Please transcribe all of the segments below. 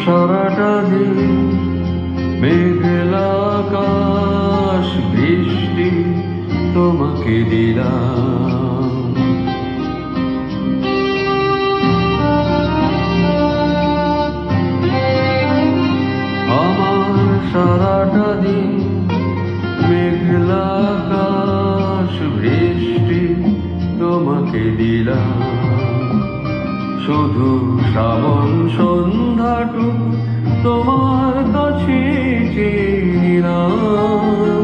সারাটা দিন মেঘলা আকাশ বৃষ্টি তোমাকে দিলাম। আমার সারাটা দিন মেঘলা আকাশ বৃষ্টি তোমাকে দিলাম। শুধু শ্রাবণ সন্ধ্যাটুকু তোমার কাছে চেয়ে নিলাম।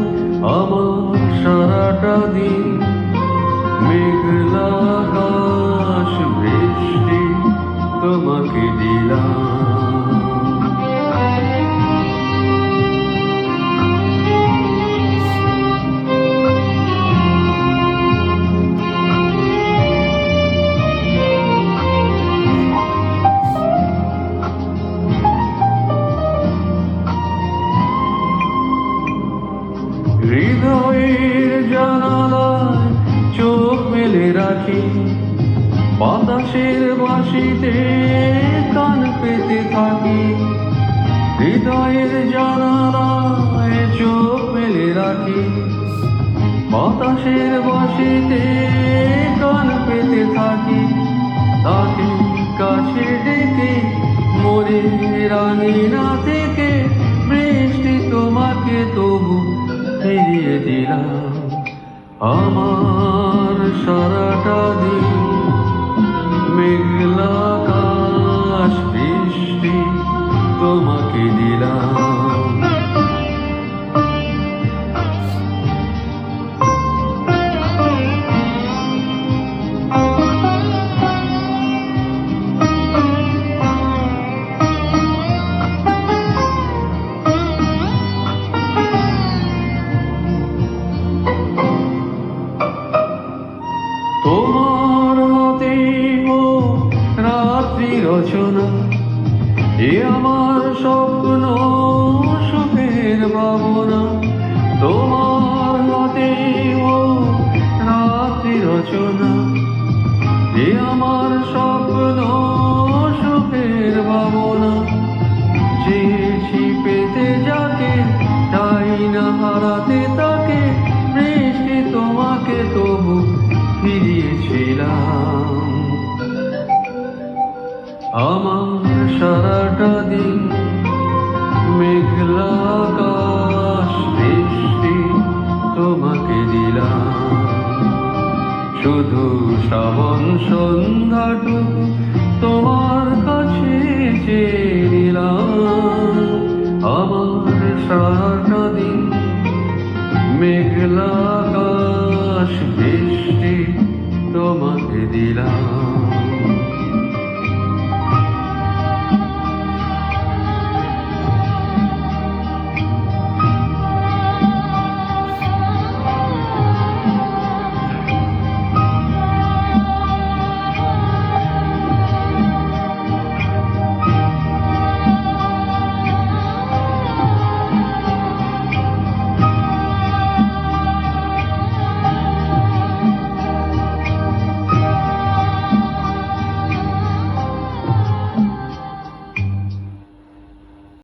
আমার সারাটা দিন মেঘলা আকাশ বৃষ্টি তোমাকে দিলাম। হৃদয়ের জানালায় চোখ মেলে রাখি, বাতাসের বাঁশিতে কান পেতে থাকি। হৃদয়ের জানালায় চোখ মেলে রাখি, বাতাসের বাঁশিতে কান পেতে থাকি। তাকে কাছে ডেকে মরে রাঙিনা থেকে বৃষ্টি তোমাকে তবু ফিরিয়ে দিলাম। আমার সারাটা দিন মেঘলা আকাশ বৃষ্টি তোমাকে দিলাম। তোমার হাতে ও রাত্রি রচনা, এ আমার স্বপ্ন সুখের ভাবনা। তোমার হাতে ও রাত্রি রচনা, এ আমার স্বপ্ন সুখের ভাবনা। চেয়েছি পেতে যাকে, চাই না হারাতে তাকে, বৃষ্টি তোমাকে তবু ফিরিয়েছিলাম। আমার সারাটা দিন মেঘলা আকাশ বৃষ্টি তোমাকে দিলাম। শুধু শ্রাবণ সন্ধ্যাটুকু তোমার কাছে চেয়ে নিলাম। আমার সারাটা দিন মেঘলা